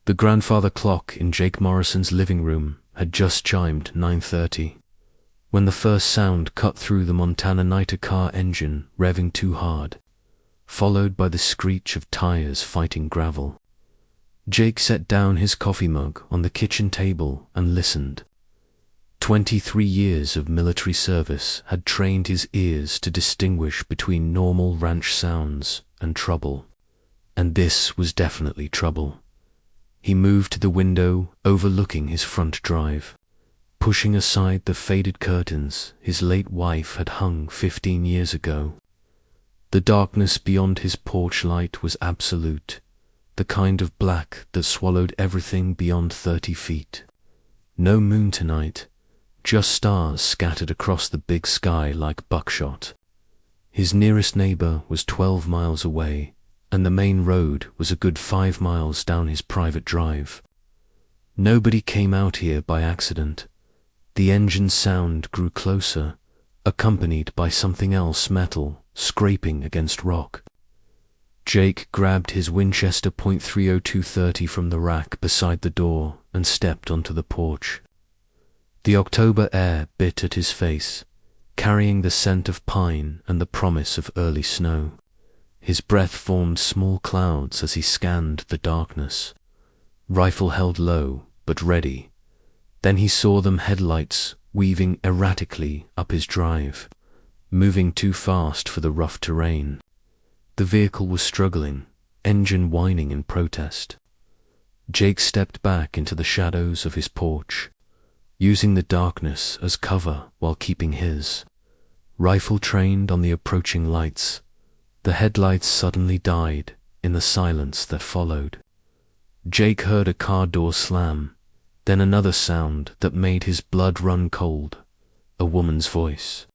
The grandfather clock in Jake Morrison's living room had just chimed 9:30, when the first sound cut through the Montana night car engine revving too hard, followed by the screech of tires fighting gravel. Jake set down his coffee mug on the kitchen table and listened. 23 years of military service had trained his ears to distinguish between normal ranch sounds and trouble, and this was definitely trouble. He moved to the window overlooking his front drive, pushing aside the faded curtains his late wife had hung 15 years ago. The darkness beyond his porch light was absolute, the kind of black that swallowed everything beyond 30 feet. No moon tonight, just stars scattered across the big sky like buckshot. His nearest neighbor was 12 miles away, and the main road was a good 5 miles down his private drive. Nobody came out here by accident. The engine's sound grew closer, accompanied by something else metal scraping against rock. Jake grabbed his Winchester .302 from the rack beside the door and stepped onto the porch. The October air bit at his face, carrying the scent of pine and the promise of early snow. His breath formed small clouds as he scanned the darkness, rifle held low but ready. Then he saw them headlights weaving erratically up his drive, moving too fast for the rough terrain. The vehicle was struggling, engine whining in protest. Jake stepped back into the shadows of his porch, using the darkness as cover while keeping his rifle trained on the approaching lights. The headlights suddenly died in the silence that followed. Jake heard a car door slam, then another sound that made his blood run cold. A woman's voice,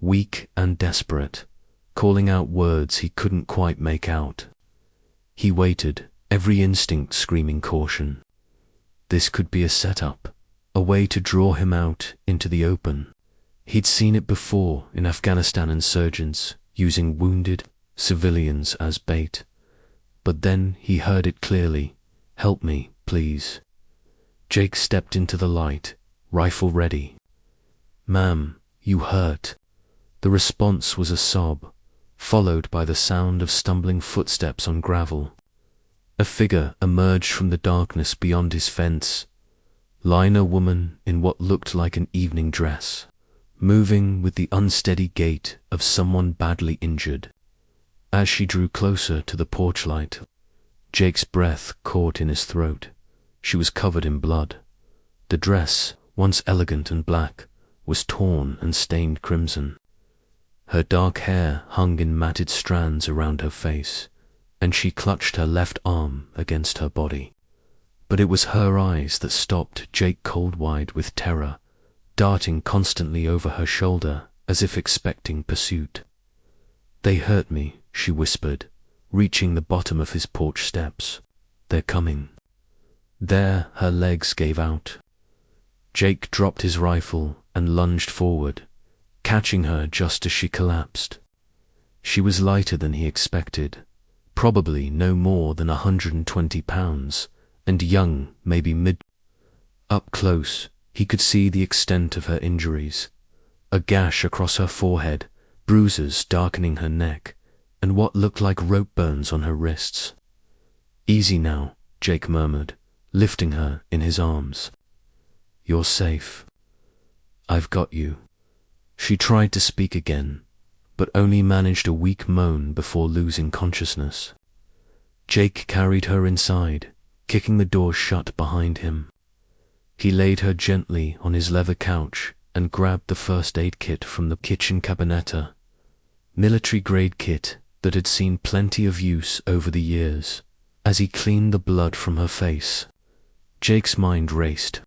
weak and desperate, calling out words he couldn't quite make out. He waited, every instinct screaming caution. This could be a setup, a way to draw him out into the open. He'd seen it before in Afghanistan insurgents using wounded civilians as bait. But then he heard it clearly. "Help me, please." Jake stepped into the light, rifle ready. "Ma'am, you hurt." The response was a sob, followed by the sound of stumbling footsteps on gravel. A figure emerged from the darkness beyond his fence, a woman in what looked like an evening dress, moving with the unsteady gait of someone badly injured. As she drew closer to the porch light, Jake's breath caught in his throat. She was covered in blood. The dress, once elegant and black, was torn and stained crimson. Her dark hair hung in matted strands around her face, and she clutched her left arm against her body. But it was her eyes that stopped Jake cold-wide with terror, darting constantly over her shoulder as if expecting pursuit. "They hurt me," she whispered, reaching the bottom of his porch steps. "They're coming." There her legs gave out. Jake dropped his rifle and lunged forward, catching her just as she collapsed. She was lighter than he expected, probably no more than 120 pounds, and young, maybe mid. Up close, he could see the extent of her injuries. A gash across her forehead, bruises darkening her neck, and what looked like rope burns on her wrists. "Easy now," Jake murmured, lifting her in his arms. "You're safe. I've got you." She tried to speak again, but only managed a weak moan before losing consciousness. Jake carried her inside, kicking the door shut behind him. He laid her gently on his leather couch and grabbed the first aid kit from the kitchen cabinetta, military-grade kit that had seen plenty of use over the years. As he cleaned the blood from her face, Jake's mind raced.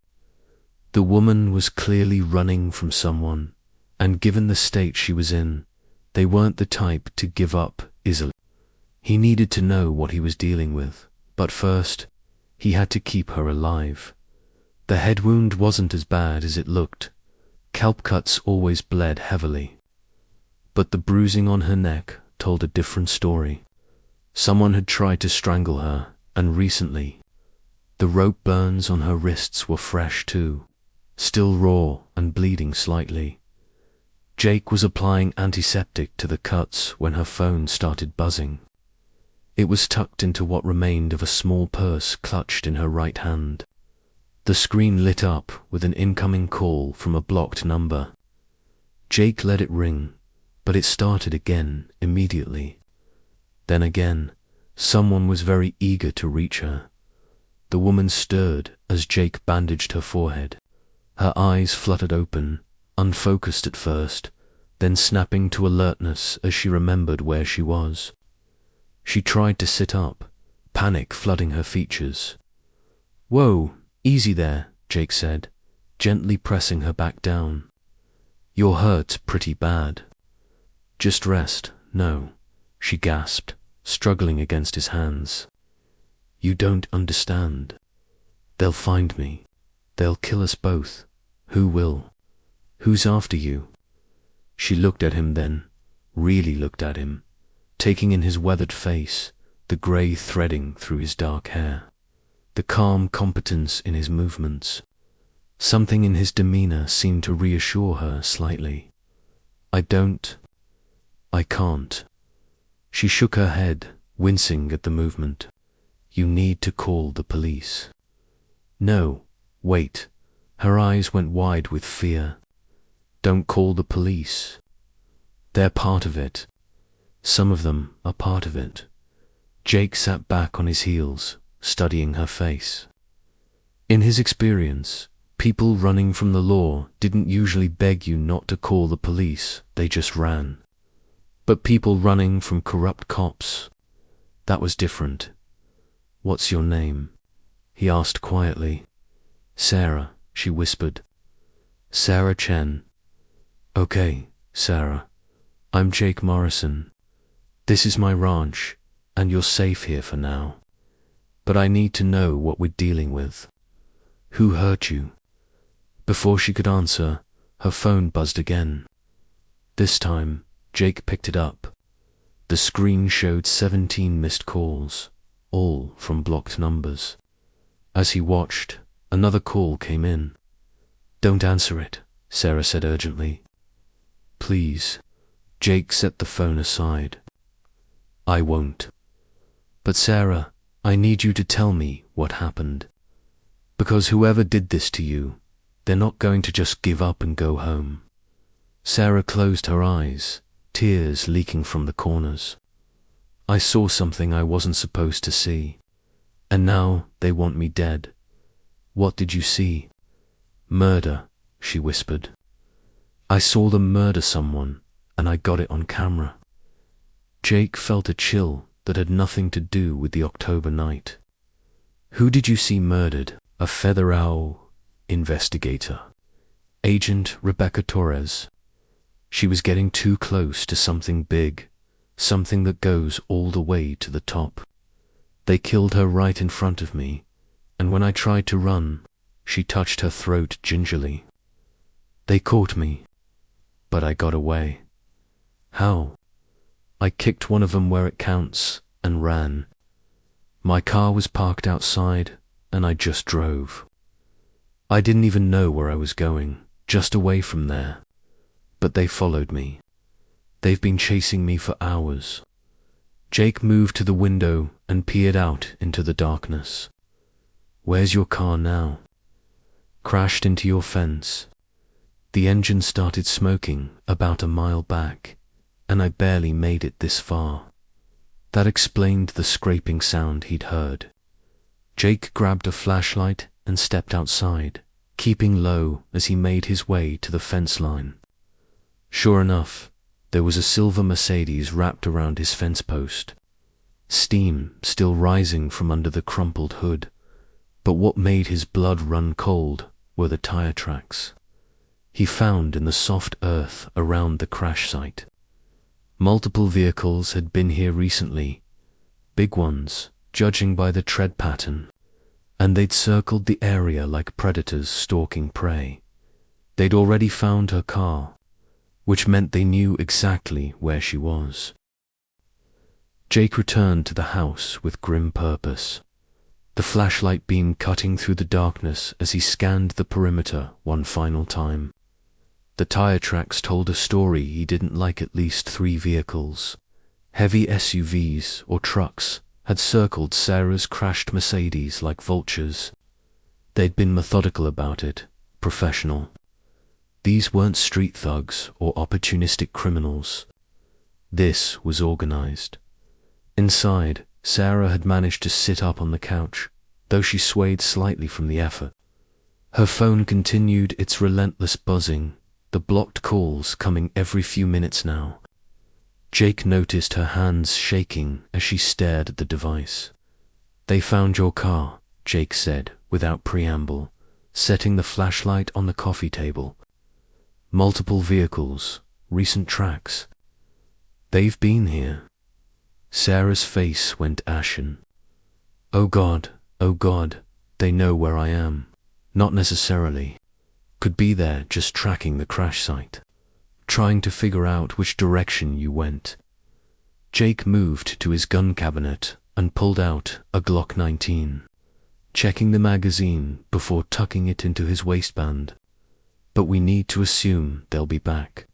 The woman was clearly running from someone, and given the state she was in, they weren't the type to give up easily. He needed to know what he was dealing with, but first, he had to keep her alive. The head wound wasn't as bad as it looked. Kelp cuts always bled heavily. But the bruising on her neck told a different story. Someone had tried to strangle her, and recently, The rope burns on her wrists were fresh too, still raw and bleeding slightly. Jake was applying antiseptic to the cuts when her phone started buzzing. It was tucked into what remained of a small purse clutched in her right hand. The screen lit up with an incoming call from a blocked number. Jake let it ring, but it started again immediately. Then again, someone was very eager to reach her. The woman stirred as Jake bandaged her forehead. Her eyes fluttered open, unfocused at first, then snapping to alertness as she remembered where she was. She tried to sit up, panic flooding her features. "Whoa, easy there," Jake said, gently pressing her back down. "You're hurt pretty bad." "Just rest, no," she gasped, struggling against his hands. "You don't understand. They'll find me. They'll kill us both. Who will? Who's after you?" She looked at him then, really looked at him, taking in his weathered face, the grey threading through his dark hair, the calm competence in his movements. Something in his demeanor seemed to reassure her slightly. I can't." She shook her head, wincing at the movement. "You need to call the police." "No, wait." Her eyes went wide with fear. "Don't call the police. They're part of it. Some of them are part of it." Jake sat back on his heels, studying her face. In his experience, people running from the law didn't usually beg you not to call the police, they just ran. But people running from corrupt cops, that was different. "What's your name?" he asked quietly. "Sarah," she whispered. "Sarah Chen." "Okay, Sarah. I'm Jake Morrison. This is my ranch, and you're safe here for now. But I need to know what we're dealing with. Who hurt you?" Before she could answer, her phone buzzed again. This time, Jake picked it up. The screen showed 17 missed calls, all from blocked numbers. As he watched, another call came in. "Don't answer it," Sarah said urgently. "Please." Jake set the phone aside. "I won't. But Sarah, I need you to tell me what happened. Because whoever did this to you, they're not going to just give up and go home." Sarah closed her eyes, tears leaking from the corners. "I saw something I wasn't supposed to see. And now they want me dead." "What did you see?" "Murder," she whispered. "I saw them murder someone, and I got it on camera." Jake felt a chill that had nothing to do with the October night. "Who did you see murdered?" "A federal investigator. Agent Rebecca Torres. She was getting too close to something big, something that goes all the way to the top. They killed her right in front of me, and when I tried to run, she touched her throat gingerly. They caught me, but I got away." "How?" "I kicked one of them where it counts and ran. My car was parked outside, and I just drove. I didn't even know where I was going, just away from there. But they followed me. They've been chasing me for hours." Jake moved to the window and peered out into the darkness. "Where's your car now?" "Crashed into your fence. The engine started smoking about a mile back, and I barely made it this far." That explained the scraping sound he'd heard. Jake grabbed a flashlight and stepped outside, keeping low as he made his way to the fence line. Sure enough, there was a silver Mercedes wrapped around his fence post. Steam still rising from under the crumpled hood, but what made his blood run cold were the tire tracks he found in the soft earth around the crash site. Multiple vehicles had been here recently, big ones, judging by the tread pattern, and they'd circled the area like predators stalking prey. They'd already found her car, which meant they knew exactly where she was. Jake returned to the house with grim purpose. the flashlight beam cutting through the darkness as he scanned the perimeter one final time. The tire tracks told a story he didn't like. At least 3 vehicles, heavy SUVs or trucks, had circled Sarah's crashed Mercedes like vultures. They'd been methodical about it, professional. These weren't street thugs or opportunistic criminals. This was organized. Inside, Sarah had managed to sit up on the couch, though she swayed slightly from the effort. Her phone continued its relentless buzzing, the blocked calls coming every few minutes now. Jake noticed her hands shaking as she stared at the device. "They found your car," Jake said without preamble, setting the flashlight on the coffee table. "Multiple vehicles, recent tracks. They've been here." Sarah's face went ashen. Oh God, they know where I am." "Not necessarily. Could be there just tracking the crash site, trying to figure out which direction you went." Jake moved to his gun cabinet and pulled out a Glock 19, checking the magazine before tucking it into his waistband. "But we need to assume they'll be back."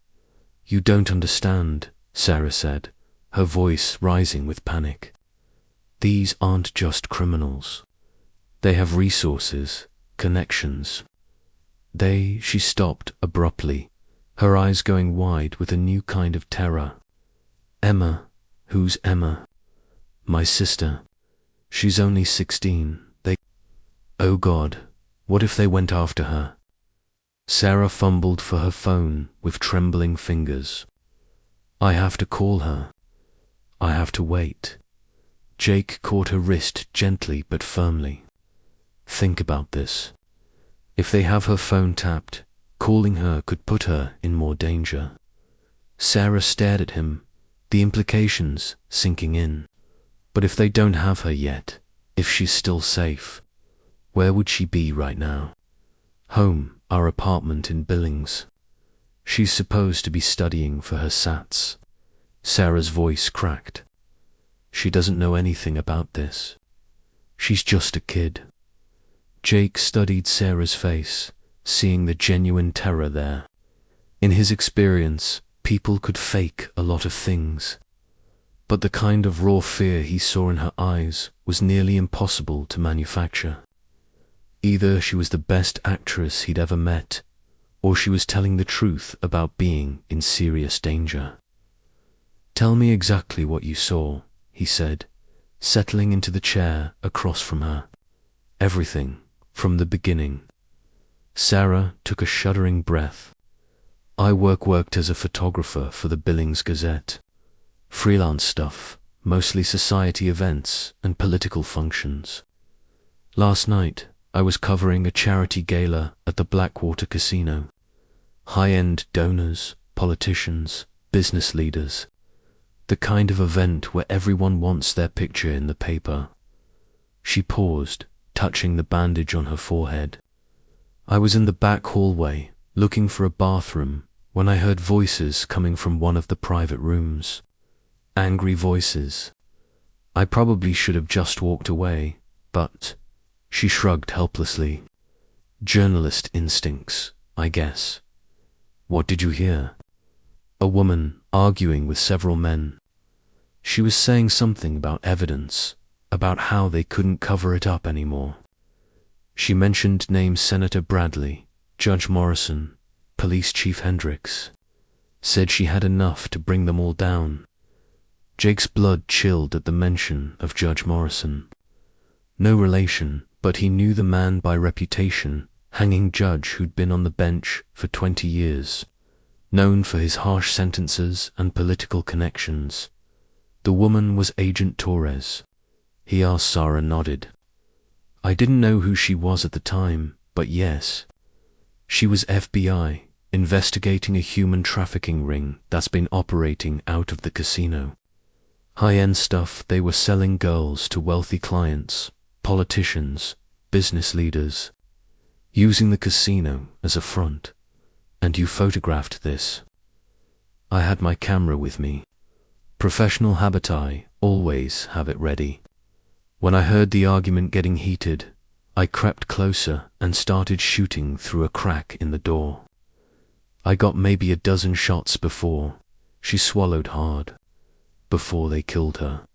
"You don't understand," Sarah said, her voice rising with panic. "These aren't just criminals. They have resources, connections. She stopped abruptly, her eyes going wide with a new kind of terror. "Emma? Who's Emma?" "My sister. She's only 16. Oh God, what if they went after her?" Sarah fumbled for her phone with trembling fingers. "I have to call her. I have to wait." Jake caught her wrist gently but firmly. "Think about this. If they have her phone tapped, calling her could put her in more danger." Sarah stared at him, the implications sinking in. But if they don't have her yet, if she's still safe, where would she be right now? "Home, our apartment in Billings. She's supposed to be studying for her SATs." Sarah's voice cracked. "She doesn't know anything about this. She's just a kid." Jake studied Sarah's face, seeing the genuine terror there. In his experience, people could fake a lot of things, but the kind of raw fear he saw in her eyes was nearly impossible to manufacture. Either she was the best actress he'd ever met, or she was telling the truth about being in serious danger. "Tell me exactly what you saw," he said, settling into the chair across from her. "Everything, from the beginning." Sarah took a shuddering breath. "I worked as a photographer for the Billings Gazette. Freelance stuff, mostly society events and political functions. Last night, I was covering a charity gala at the Blackwater Casino. High-end donors, politicians, business leaders. The kind of event where everyone wants their picture in the paper." She paused, touching the bandage on her forehead. "I was in the back hallway, looking for a bathroom, when I heard voices coming from one of the private rooms. Angry voices. I probably should have just walked away, but..." She shrugged helplessly. "Journalist instincts, I guess." "What did you hear?" "A woman arguing with several men. She was saying something about evidence, about how they couldn't cover it up anymore. She mentioned names Senator Bradley, Judge Morrison, Police Chief Hendricks. Said she had enough to bring them all down." Jake's blood chilled at the mention of Judge Morrison. No relation, but he knew the man by reputation, hanging judge who'd been on the bench for 20 years, known for his harsh sentences and political connections. The woman was Agent Torres. He asked. Sarah nodded. "I didn't know who she was at the time, but yes. She was FBI, investigating a human trafficking ring that's been operating out of the casino. High-end stuff. They were selling girls to wealthy clients, politicians, business leaders, using the casino as a front. And you photographed this." "I had my camera with me. Professional habitat, always have it ready." When I heard the argument getting heated, I crept closer and started shooting through a crack in the door. I got maybe a dozen shots before she swallowed hard, before they killed her.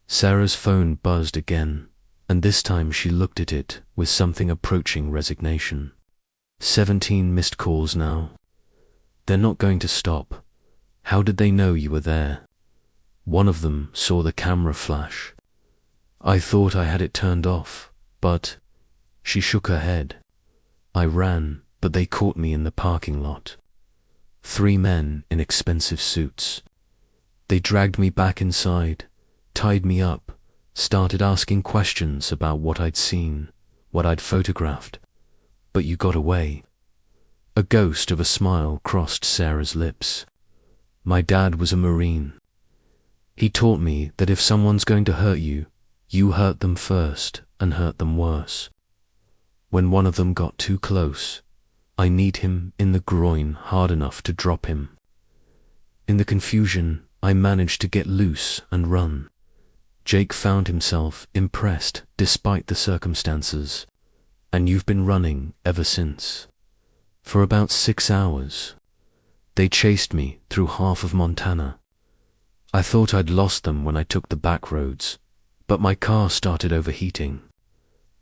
Sarah's phone buzzed again, and this time she looked at it with something approaching resignation. 17 missed calls now. They're not going to stop. How did they know you were there? One of them saw the camera flash. I thought I had it turned off, but... She shook her head. I ran, but they caught me in the parking lot. 3 men in expensive suits. They dragged me back inside, tied me up, started asking questions about what I'd seen, what I'd photographed. But you got away. A ghost of a smile crossed Sarah's lips. My dad was a Marine. He taught me that if someone's going to hurt you, you hurt them first and hurt them worse. When one of them got too close, I kneed him in the groin hard enough to drop him. In the confusion, I managed to get loose and run. Jake found himself impressed despite the circumstances, and you've been running ever since. For about 6 hours. They chased me through half of Montana. I thought I'd lost them when I took the back roads, but my car started overheating.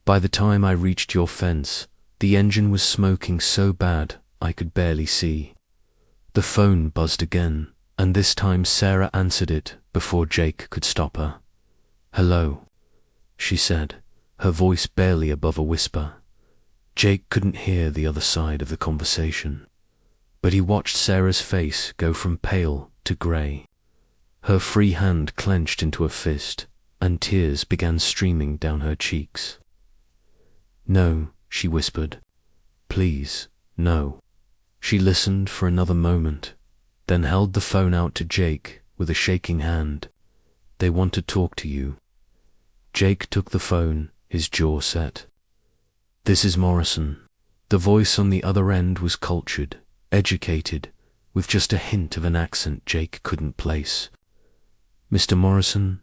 By the time I reached your fence, the engine was smoking so bad I could barely see. The phone buzzed again, and this time Sarah answered it before Jake could stop her. "Hello," she said, her voice barely above a whisper. Jake couldn't hear the other side of the conversation, but he watched Sarah's face go from pale to grey. Her free hand clenched into a fist, and tears began streaming down her cheeks. "No," she whispered. "Please, no." She listened for another moment, then held the phone out to Jake with a shaking hand. "They want to talk to you." Jake took the phone, his jaw set. "This is Morrison." The voice on the other end was cultured, educated, with just a hint of an accent Jake couldn't place. "Mr. Morrison,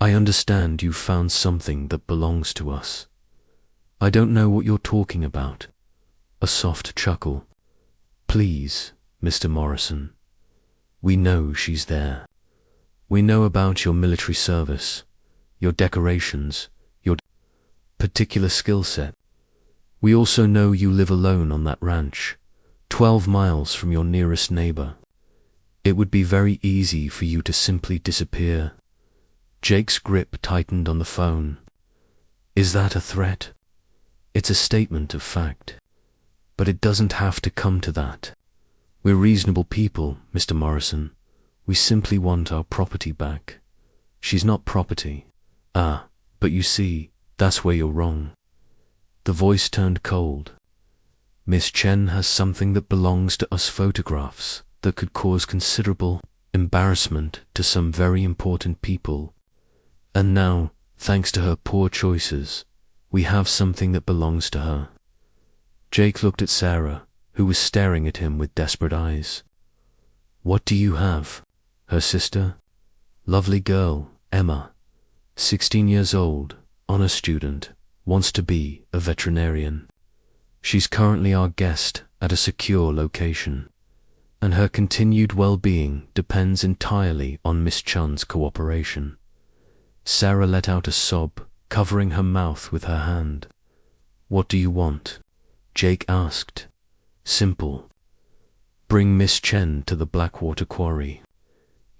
I understand you've found something that belongs to us. I don't know what you're talking about." A soft chuckle. "Please, Mr. Morrison. We know she's there. We know about your military service, your decorations, your particular skill set. We also know you live alone on that ranch, 12 miles from your nearest neighbor. It would be very easy for you to simply disappear." Jake's grip tightened on the phone. "Is that a threat?" "It's a statement of fact. But it doesn't have to come to that. We're reasonable people, Mr. Morrison. We simply want our property back." "She's not property." "Ah, but you see, that's where you're wrong." The voice turned cold. "Miss Chen has something that belongs to us, photographs that could cause considerable embarrassment to some very important people. And now, thanks to her poor choices, we have something that belongs to her." Jake looked at Sarah, who was staring at him with desperate eyes. "What do you have?" "Her sister? Lovely girl, Emma. 16 years old, honor student, wants to be a veterinarian. She's currently our guest at a secure location, and her continued well-being depends entirely on Miss Chun's cooperation." Sarah let out a sob, covering her mouth with her hand. "What do you want?" Jake asked. "Simple. Bring Miss Chen to the Blackwater Quarry.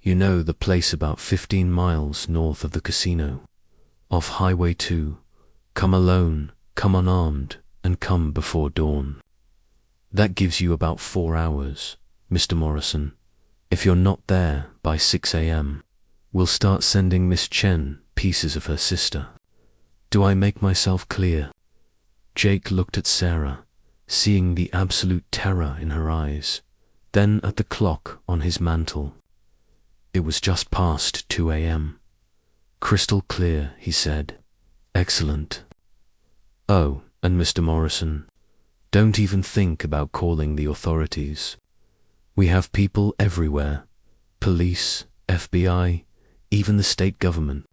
You know, the place about 15 miles north of the casino, off Highway 2. Come alone, come unarmed, and come before dawn. That gives you about 4 hours, Mr. Morrison. If you're not there by 6 a.m., we'll start sending Miss Chen pieces of her sister. Do I make myself clear?" Jake looked at Sarah, seeing the absolute terror in her eyes, then at the clock on his mantle. It was just past 2 a.m. "Crystal clear," he said. "Excellent. Oh, and Mr. Morrison, don't even think about calling the authorities. We have people everywhere, police, FBI, even the state government.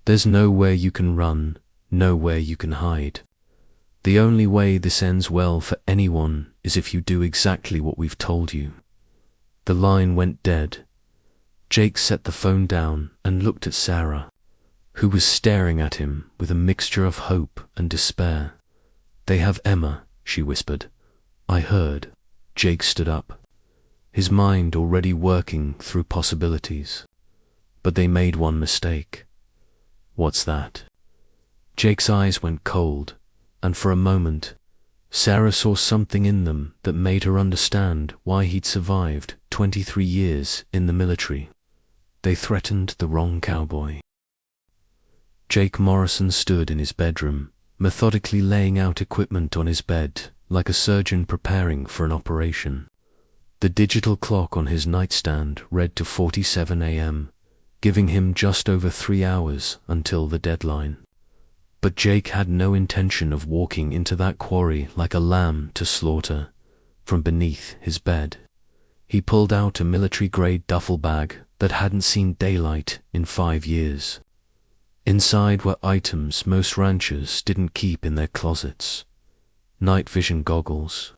There's nowhere you can run, nowhere you can hide. The only way this ends well for anyone is if you do exactly what we've told you." The line went dead. Jake set the phone down and looked at Sarah, who was staring at him with a mixture of hope and despair. "They have Emma," she whispered. "I heard." Jake stood up, his mind already working through possibilities. "But they made one mistake." "What's that?" Jake's eyes went cold, and for a moment, Sarah saw something in them that made her understand why he'd survived 23 years in the military. They threatened the wrong cowboy. Jake Morrison stood in his bedroom, methodically laying out equipment on his bed, like a surgeon preparing for an operation. The digital clock on his nightstand read to 47 a.m., giving him just over 3 hours until the deadline. But Jake had no intention of walking into that quarry like a lamb to slaughter. From beneath his bed, he pulled out a military-grade duffel bag that hadn't seen daylight in 5 years. Inside were items most ranchers didn't keep in their closets: night vision goggles,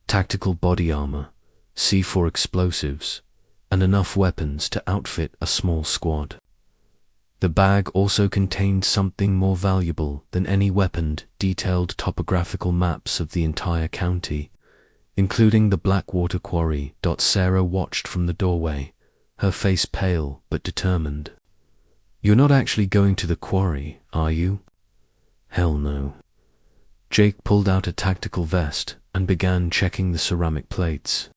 tactical body armor, C4 explosives, and enough weapons to outfit a small squad. The bag also contained something more valuable than any weapon: detailed topographical maps of the entire county, including the Blackwater quarry. Sarah watched from the doorway, her face pale but determined. "You're not actually going to the quarry, are you?" "Hell no." Jake pulled out a tactical vest and began checking the ceramic plates.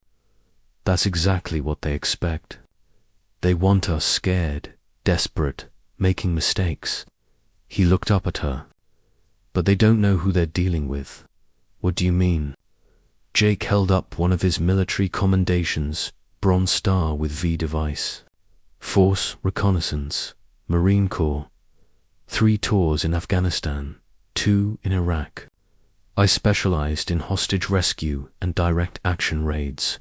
"That's exactly what they expect. They want us scared, desperate, making mistakes." He looked up at her. "But they don't know who they're dealing with." "What do you mean?" Jake held up one of his military commendations, Bronze Star with V device. "Force Reconnaissance, Marine Corps. 3 tours in Afghanistan, 2 in Iraq. I specialized in hostage rescue and direct action raids."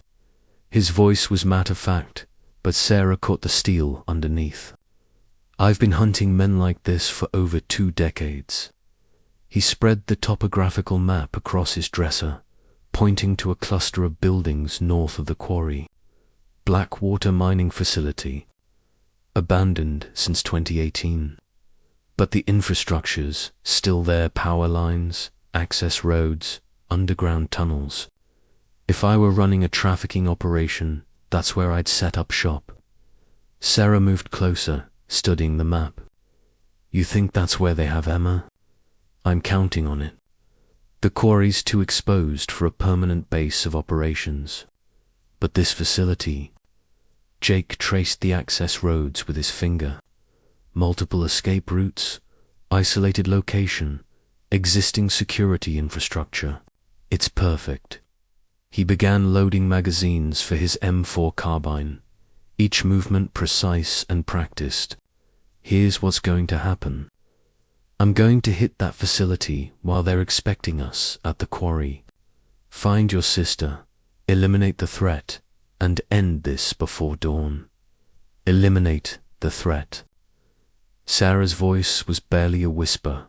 His voice was matter-of-fact, but Sarah caught the steel underneath. "I've been hunting men like this for over 2 decades. He spread the topographical map across his dresser, pointing to a cluster of buildings north of the quarry. Blackwater mining facility, abandoned since 2018. But the infrastructure's still there: power lines, access roads, underground tunnels. If I were running a trafficking operation, that's where I'd set up shop." Sarah moved closer, studying the map. "You think that's where they have Emma?" "I'm counting on it. The quarry's too exposed for a permanent base of operations. But this facility..." Jake traced the access roads with his finger. "Multiple escape routes, isolated location, existing security infrastructure. It's perfect." He began loading magazines for his M4 carbine, each movement precise and practiced. "Here's what's going to happen. I'm going to hit that facility while they're expecting us at the quarry. Find your sister, eliminate the threat, and end this before dawn. Eliminate the threat." Sarah's voice was barely a whisper.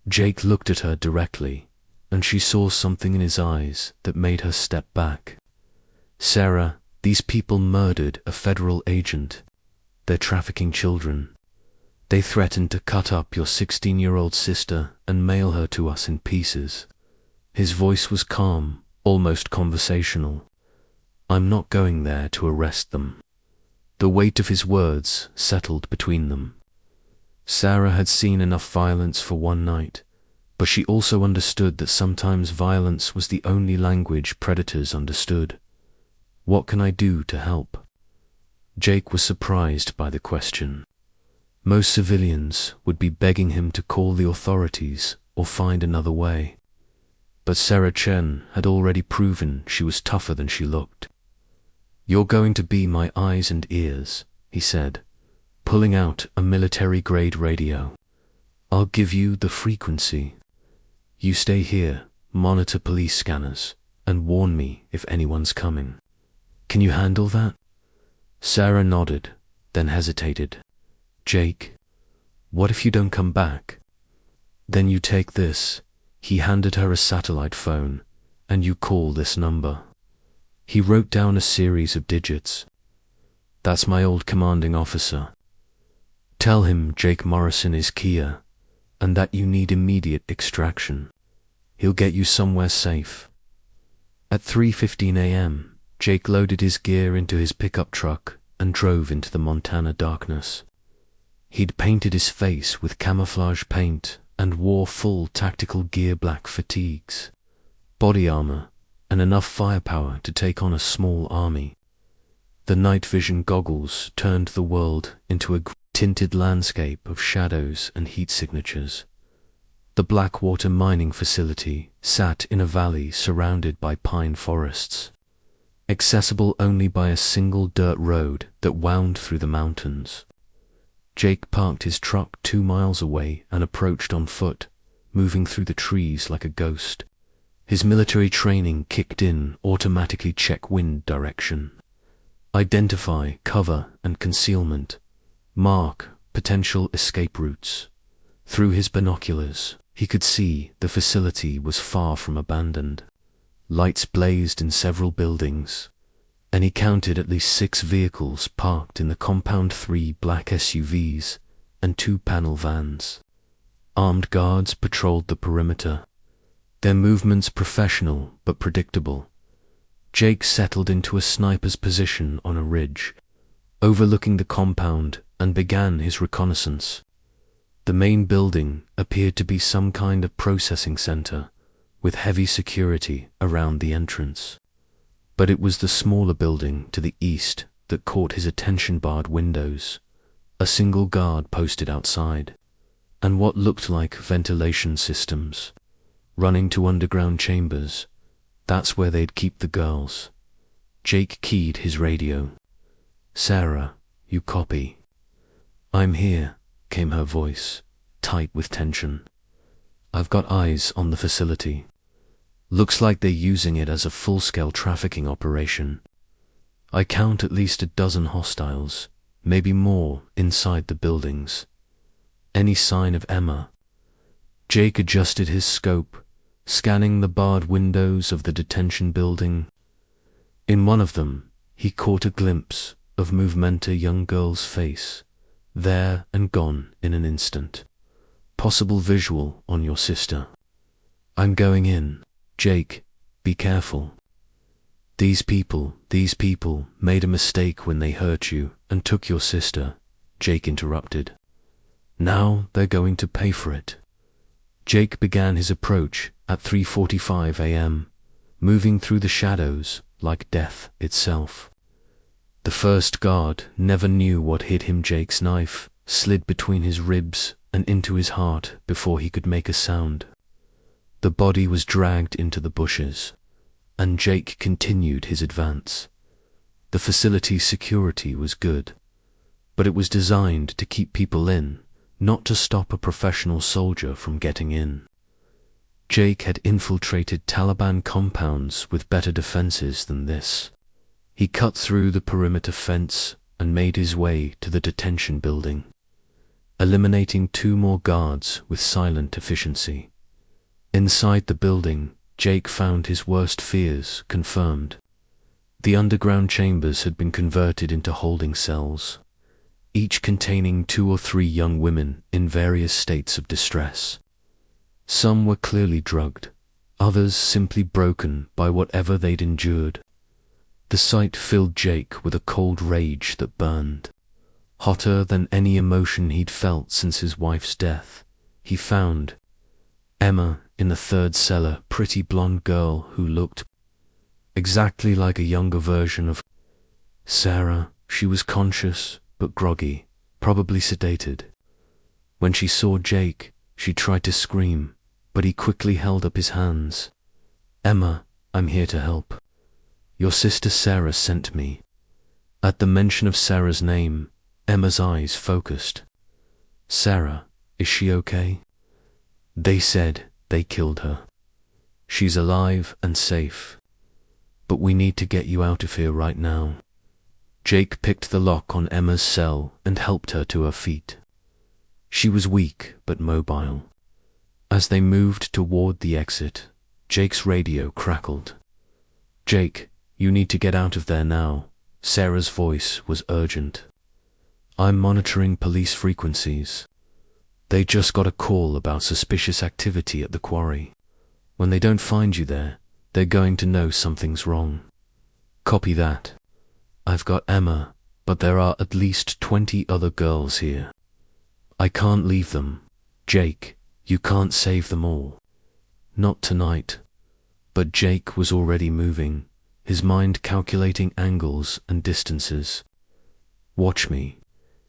Jake looked at her directly, and she saw something in his eyes that made her step back. "Sarah, these people murdered a federal agent. They're trafficking children. They threatened to cut up your 16-year-old sister and mail her to us in pieces." His voice was calm, almost conversational. "I'm not going there to arrest them." The weight of his words settled between them. Sarah had seen enough violence for one night, but she also understood that sometimes violence was the only language predators understood. "What can I do to help?" Jake was surprised by the question. Most civilians would be begging him to call the authorities or find another way. But Sarah Chen had already proven she was tougher than she looked. "You're going to be my eyes and ears," he said, pulling out a military-grade radio. "I'll give you the frequency. You stay here, monitor police scanners, and warn me if anyone's coming. Can you handle that?" Sarah nodded, then hesitated. "Jake, What if you don't come back? Then you take this. He handed her a satellite phone, and you call this number. He wrote down a series of digits. That's my old commanding officer. Tell him Jake Morrison is Kia, and that you need immediate extraction. He'll get you somewhere safe. At 3:15 a.m., Jake loaded his gear into his pickup truck and drove into the Montana darkness. He'd painted his face with camouflage paint and wore full tactical gear black fatigues, body armor, and enough firepower to take on a small army. The night vision goggles turned the world into a tinted landscape of shadows and heat signatures. The Blackwater mining facility sat in a valley surrounded by pine forests, accessible only by a single dirt road that wound through the mountains. Jake parked his truck 2 miles away and approached on foot, moving through the trees like a ghost. His military training kicked in, automatically check wind direction, identify cover and concealment, mark potential escape routes. Through his binoculars, he could see the facility was far from abandoned. Lights blazed in several buildings, and he counted at least 6 vehicles parked in the compound, 3 black SUVs and 2 panel vans. Armed guards patrolled the perimeter, their movements professional but predictable. Jake settled into a sniper's position on a ridge, overlooking the compound, and began his reconnaissance. The main building appeared to be some kind of processing center, with heavy security around the entrance. But it was the smaller building to the east that caught his attention. Barred windows, a single guard posted outside, and what looked like ventilation systems running to underground chambers. That's where they'd keep the girls. Jake keyed his radio. "Sarah, you copy?" "I'm here," came her voice, tight with tension. "I've got eyes on the facility. Looks like they're using it as a full-scale trafficking operation. I count at least a dozen hostiles, maybe more, inside the buildings. Any sign of Emma?" Jake adjusted his scope, scanning the barred windows of the detention building. In one of them, he caught a glimpse of a young girl's face, there and gone in an instant. "Possible visual on your sister." "I'm going in. Jake, be careful. These people made a mistake when they hurt you and took your sister," Jake interrupted. "Now they're going to pay for it." Jake began his approach at 3:45 a.m., moving through the shadows like death itself. The first guard never knew what hit him. Jake's knife slid between his ribs and into his heart before he could make a sound. The body was dragged into the bushes, and Jake continued his advance. The facility's security was good, but it was designed to keep people in, not to stop a professional soldier from getting in. Jake had infiltrated Taliban compounds with better defenses than this. He cut through the perimeter fence and made his way to the detention building, eliminating 2 more guards with silent efficiency. Inside the building, Jake found his worst fears confirmed. The underground chambers had been converted into holding cells, each containing 2 or 3 young women in various states of distress. Some were clearly drugged, others simply broken by whatever they'd endured. The sight filled Jake with a cold rage that burned. Hotter than any emotion he'd felt since his wife's death, he found Emma in the 3rd cellar, pretty blonde girl who looked exactly like a younger version of Sarah. She was conscious but groggy, probably sedated. When she saw Jake, she tried to scream, but he quickly held up his hands. "Emma, I'm here to help. Your sister Sarah sent me." At the mention of Sarah's name, Emma's eyes focused. "Sarah, is she okay?" "They said they killed her. She's alive and safe. But we need to get you out of here right now." Jake picked the lock on Emma's cell and helped her to her feet. She was weak but mobile. As they moved toward the exit, Jake's radio crackled. "Jake, you need to get out of there now." Sarah's voice was urgent. "I'm monitoring police frequencies. They just got a call about suspicious activity at the quarry. When they don't find you there, they're going to know something's wrong." "Copy that. I've got Emma, but there are at least 20 other girls here. I can't leave them. Jake, you can't save them all." "Not tonight." But Jake was already moving, his mind calculating angles and distances. "Watch me."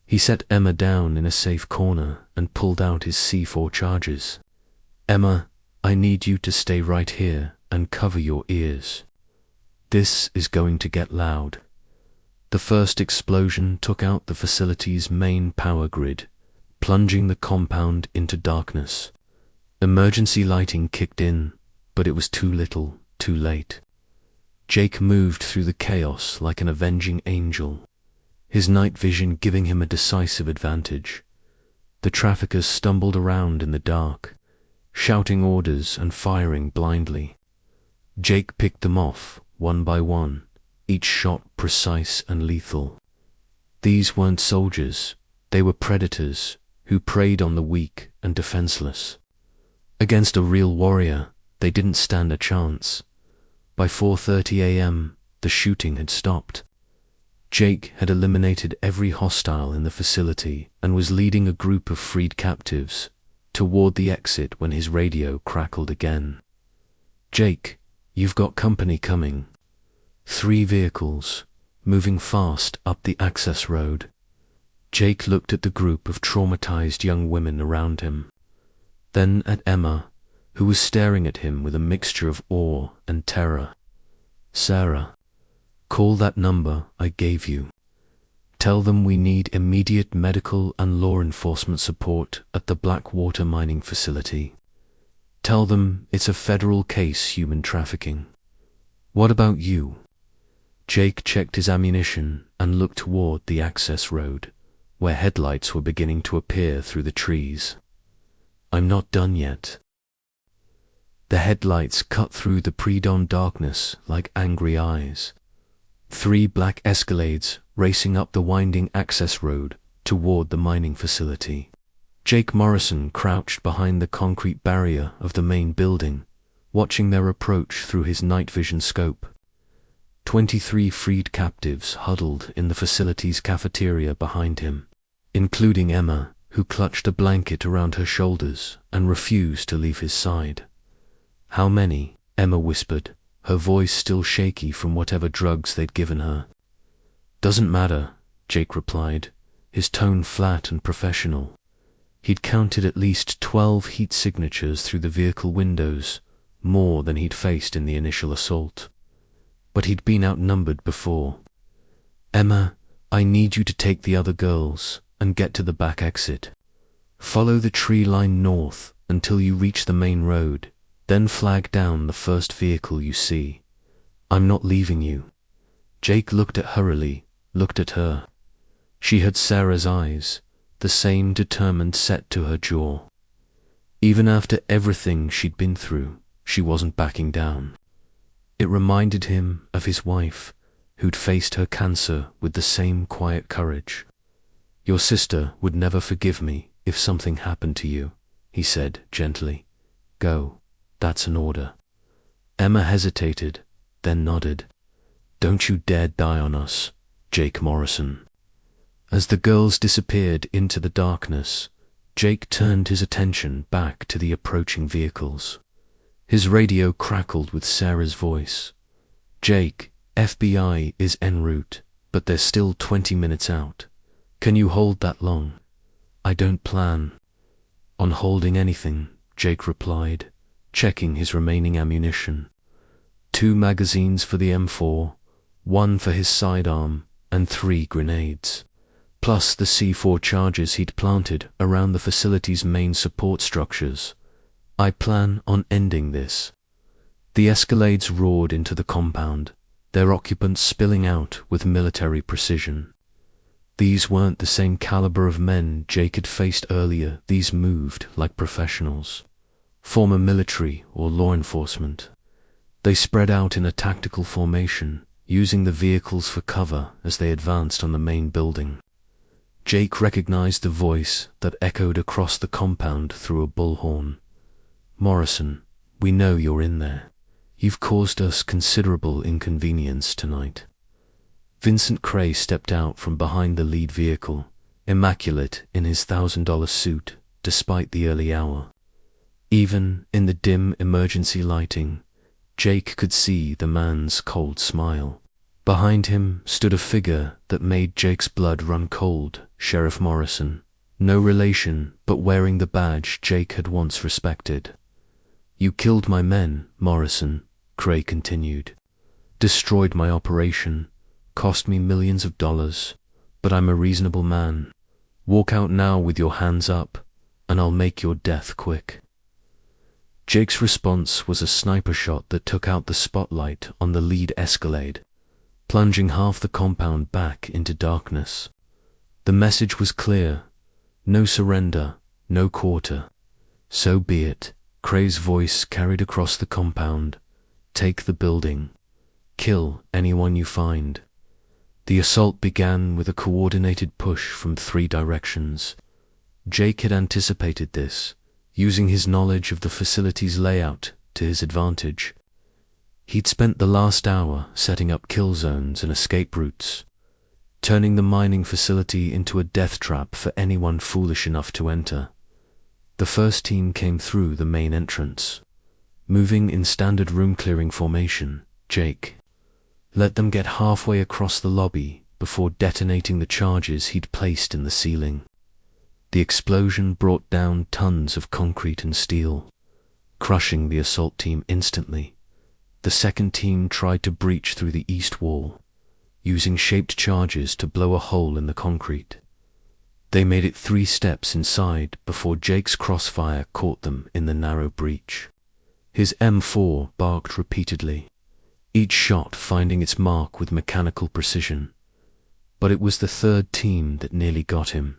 He set Emma down in a safe corner and pulled out his C4 charges. "Emma, I need you to stay right here and cover your ears. This is going to get loud." The first explosion took out the facility's main power grid, plunging the compound into darkness. Emergency lighting kicked in, but it was too little, too late. Jake moved through the chaos like an avenging angel, his night vision giving him a decisive advantage. The traffickers stumbled around in the dark, shouting orders and firing blindly. Jake picked them off, one by one, each shot precise and lethal. These weren't soldiers, they were predators who preyed on the weak and defenseless. Against a real warrior, they didn't stand a chance. By 4:30 a.m., the shooting had stopped. Jake had eliminated every hostile in the facility and was leading a group of freed captives toward the exit when his radio crackled again. "Jake, you've got company coming." 3 vehicles, moving fast up the access road. Jake looked at the group of traumatized young women around him, then at Emma, who was staring at him with a mixture of awe and terror. "Sarah, call that number I gave you. Tell them we need immediate medical and law enforcement support at the Blackwater mining facility. Tell them it's a federal case, human trafficking." "What about you?" Jake checked his ammunition and looked toward the access road, where headlights were beginning to appear through the trees. "I'm not done yet." The headlights cut through the pre-dawn darkness like angry eyes. 3 black Escalades racing up the winding access road toward the mining facility. Jake Morrison crouched behind the concrete barrier of the main building, watching their approach through his night vision scope. 23 freed captives huddled in the facility's cafeteria behind him, including Emma, who clutched a blanket around her shoulders and refused to leave his side. "How many?" Emma whispered, her voice still shaky from whatever drugs they'd given her. "Doesn't matter," Jake replied, his tone flat and professional. He'd counted at least 12 heat signatures through the vehicle windows, more than he'd faced in the initial assault. But he'd been outnumbered before. "Emma, I need you to take the other girls and get to the back exit. Follow the tree line north until you reach the main road, then flag down the first vehicle you see. I'm not leaving you." Jake looked hurriedly, looked at her. She had Sarah's eyes, the same determined set to her jaw. Even after everything she'd been through, she wasn't backing down. It reminded him of his wife, who'd faced her cancer with the same quiet courage. "Your sister would never forgive me if something happened to you," he said gently. "Go, that's an order." Emma hesitated, then nodded. "Don't you dare die on us, Jake Morrison." As the girls disappeared into the darkness, Jake turned his attention back to the approaching vehicles. His radio crackled with Sarah's voice. "Jake, FBI is en route, but they're still 20 minutes out. Can you hold that long?" "I don't plan on holding anything," Jake replied, checking his remaining ammunition. 2 magazines for the M4, 1 for his sidearm, and 3 grenades, plus the C4 charges he'd planted around the facility's main support structures. "I plan on ending this." The Escalades roared into the compound, their occupants spilling out with military precision. These weren't the same caliber of men Jake had faced earlier. These moved like professionals, former military or law enforcement. They spread out in a tactical formation, using the vehicles for cover as they advanced on the main building. Jake recognized the voice that echoed across the compound through a bullhorn. "Morrison, we know you're in there. You've caused us considerable inconvenience tonight." Vincent Cray stepped out from behind the lead vehicle, immaculate in his $1,000 suit, despite the early hour. Even in the dim emergency lighting, Jake could see the man's cold smile. Behind him stood a figure that made Jake's blood run cold, Sheriff Morrison. No relation, but wearing the badge Jake had once respected. "You killed my men, Morrison," Cray continued. "Destroyed my operation, cost me millions of dollars, but I'm a reasonable man. Walk out now with your hands up, and I'll make your death quick." Jake's response was a sniper shot that took out the spotlight on the lead Escalade, plunging half the compound back into darkness. The message was clear: no surrender, no quarter. "So be it," Cray's voice carried across the compound. "Take the building. Kill anyone you find." The assault began with a coordinated push from 3 directions. Jake had anticipated this, using his knowledge of the facility's layout to his advantage. He'd spent the last hour setting up kill zones and escape routes, turning the mining facility into a death trap for anyone foolish enough to enter. The first team came through the main entrance, moving in standard room-clearing formation. Jake let them get halfway across the lobby before detonating the charges he'd placed in the ceiling. The explosion brought down tons of concrete and steel, crushing the assault team instantly. The second team tried to breach through the east wall, using shaped charges to blow a hole in the concrete. They made it 3 steps inside before Jake's crossfire caught them in the narrow breach. His M4 barked repeatedly, each shot finding its mark with mechanical precision. But it was the third team that nearly got him.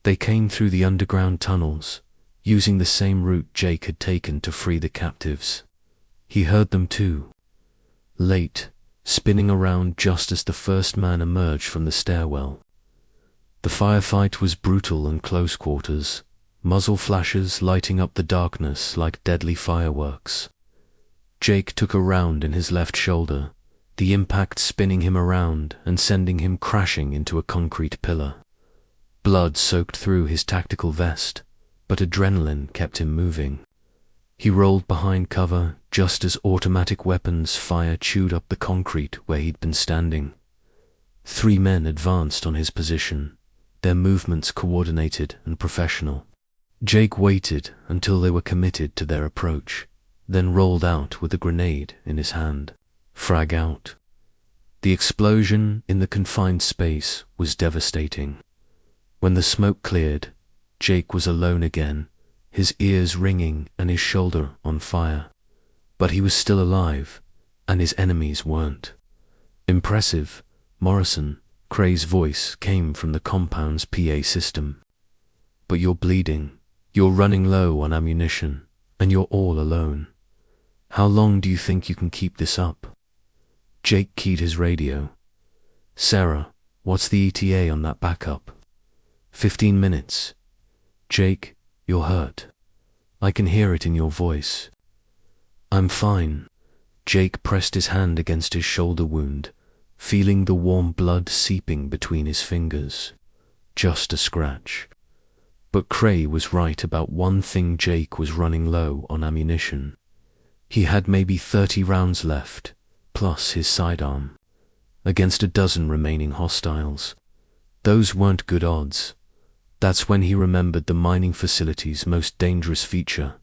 They came through the underground tunnels, using the same route Jake had taken to free the captives. He heard them too, late, spinning around just as the first man emerged from the stairwell. The firefight was brutal and close quarters, muzzle flashes lighting up the darkness like deadly fireworks. Jake took a round in his left shoulder, the impact spinning him around and sending him crashing into a concrete pillar. Blood soaked through his tactical vest, but adrenaline kept him moving. He rolled behind cover just as automatic weapons fire chewed up the concrete where he'd been standing. 3 men advanced on his position, their movements coordinated and professional. Jake waited until they were committed to their approach, then rolled out with a grenade in his hand. Frag out. The explosion in the confined space was devastating. When the smoke cleared, Jake was alone again, his ears ringing and his shoulder on fire. But he was still alive, and his enemies weren't. "Impressive, Morrison," Cray's voice came from the compound's PA system. "But you're bleeding, you're running low on ammunition, and you're all alone. How long do you think you can keep this up?" Jake keyed his radio. "Sarah, what's the ETA on that backup?" 15 minutes. "Jake, you're hurt. I can hear it in your voice." "I'm fine." Jake pressed his hand against his shoulder wound, feeling the warm blood seeping between his fingers. Just a scratch. But Cray was right about one thing: Jake was running low on ammunition. He had maybe 30 rounds left, plus his sidearm, against a dozen remaining hostiles. Those weren't good odds. That's when he remembered the mining facility's most dangerous feature,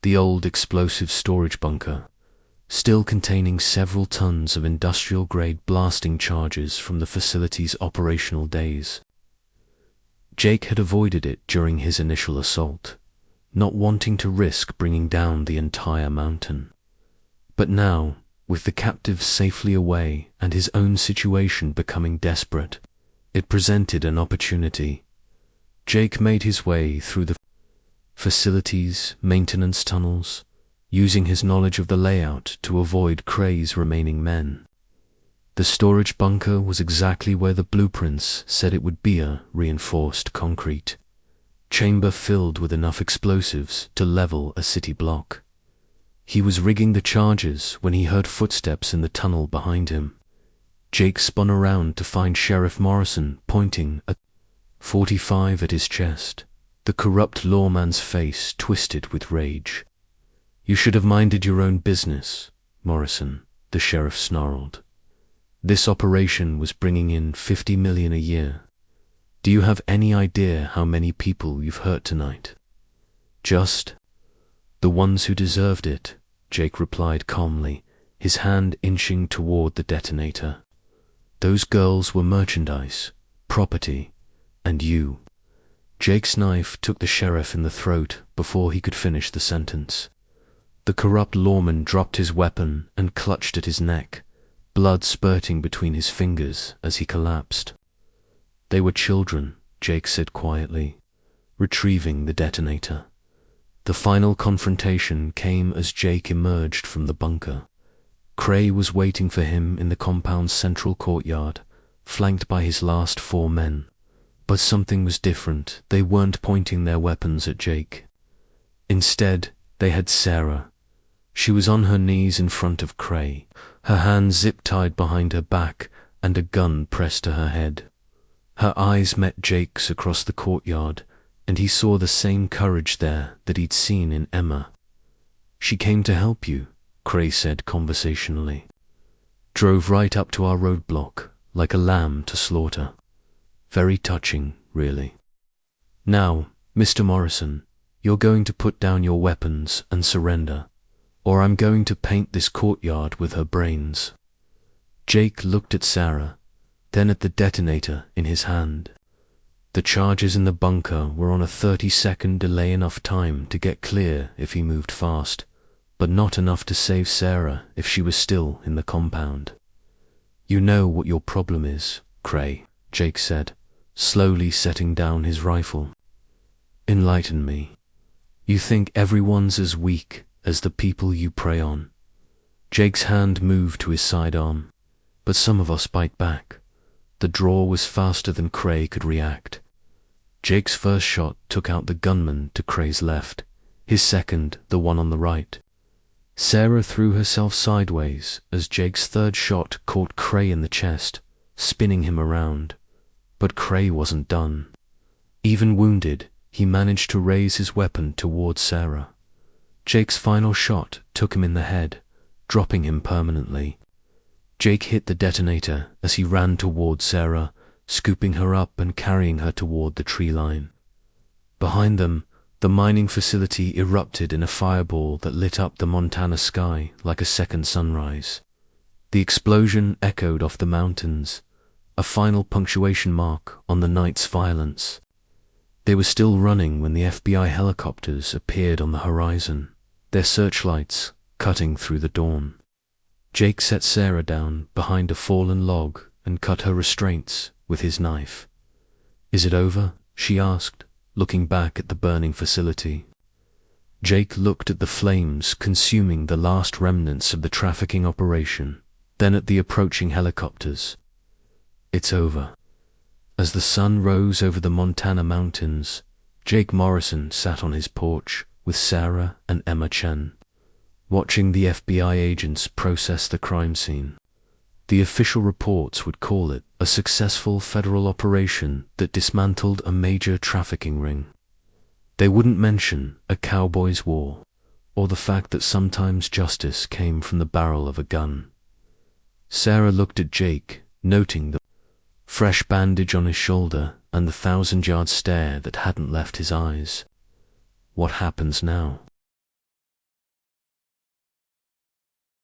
the old explosive storage bunker, still containing several tons of industrial-grade blasting charges from the facility's operational days. Jake had avoided it during his initial assault, not wanting to risk bringing down the entire mountain. But now, with the captives safely away and his own situation becoming desperate, It presented an opportunity. Jake made his way through the facilities, maintenance tunnels, using his knowledge of the layout to avoid Cray's remaining men. The storage bunker was exactly where the blueprints said it would be, a reinforced concrete chamber filled with enough explosives to level a city block. He was rigging the charges when he heard footsteps in the tunnel behind him. Jake spun around to find Sheriff Morrison pointing a .45 at his chest. The corrupt lawman's face twisted with rage. "You should have minded your own business, Morrison," the sheriff snarled. "This operation was bringing in $50 million a year. Do you have any idea how many people you've hurt tonight?" "Just the ones who deserved it," Jake replied calmly, his hand inching toward the detonator. "Those girls were merchandise, property, and you." Jake's knife took the sheriff in the throat before he could finish the sentence. The corrupt lawman dropped his weapon and clutched at his neck, blood spurting between his fingers as he collapsed. "They were children," Jake said quietly, retrieving the detonator. The final confrontation came as Jake emerged from the bunker. Cray was waiting for him in the compound's central courtyard, flanked by his last 4 men. But something was different. They weren't pointing their weapons at Jake. Instead, they had Sarah. She was on her knees in front of Cray, her hands zip-tied behind her back and a gun pressed to her head. Her eyes met Jake's across the courtyard, and he saw the same courage there that he'd seen in Emma. "She came to help you," Cray said conversationally. "Drove right up to our roadblock, like a lamb to slaughter. Very touching, really. Now, Mr. Morrison, you're going to put down your weapons and surrender, or I'm going to paint this courtyard with her brains." Jake looked at Sarah, then at the detonator in his hand. The charges in the bunker were on a 30-second delay, enough time to get clear if he moved fast, but not enough to save Sarah if she was still in the compound. "You know what your problem is, Cray," Jake said, slowly setting down his rifle. "Enlighten me. You think everyone's as weak as the people you prey on." Jake's hand moved to his sidearm, but some of us bite back. The draw was faster than Cray could react. Jake's first shot took out the gunman to Cray's left, his second the one on the right. Sarah threw herself sideways as Jake's third shot caught Cray in the chest, spinning him around. But Cray wasn't done. Even wounded, he managed to raise his weapon towards Sarah. Jake's final shot took him in the head, dropping him permanently. Jake hit the detonator as he ran toward Sarah, scooping her up and carrying her toward the tree line. Behind them, the mining facility erupted in a fireball that lit up the Montana sky like a second sunrise. The explosion echoed off the mountains, a final punctuation mark on the night's violence. They were still running when the FBI helicopters appeared on the horizon, their searchlights cutting through the dawn. Jake set Sarah down behind a fallen log and cut her restraints with his knife. "Is it over?" she asked, looking back at the burning facility. Jake looked at the flames consuming the last remnants of the trafficking operation, then at the approaching helicopters. "It's over." As the sun rose over the Montana mountains, Jake Morrison sat on his porch with Sarah and Emma Chen, watching the FBI agents process the crime scene. The official reports would call it a successful federal operation that dismantled a major trafficking ring. They wouldn't mention a cowboy's war, or the fact that sometimes justice came from the barrel of a gun. Sarah looked at Jake, noting the fresh bandage on his shoulder and the 1,000-yard stare that hadn't left his eyes. "What happens now?"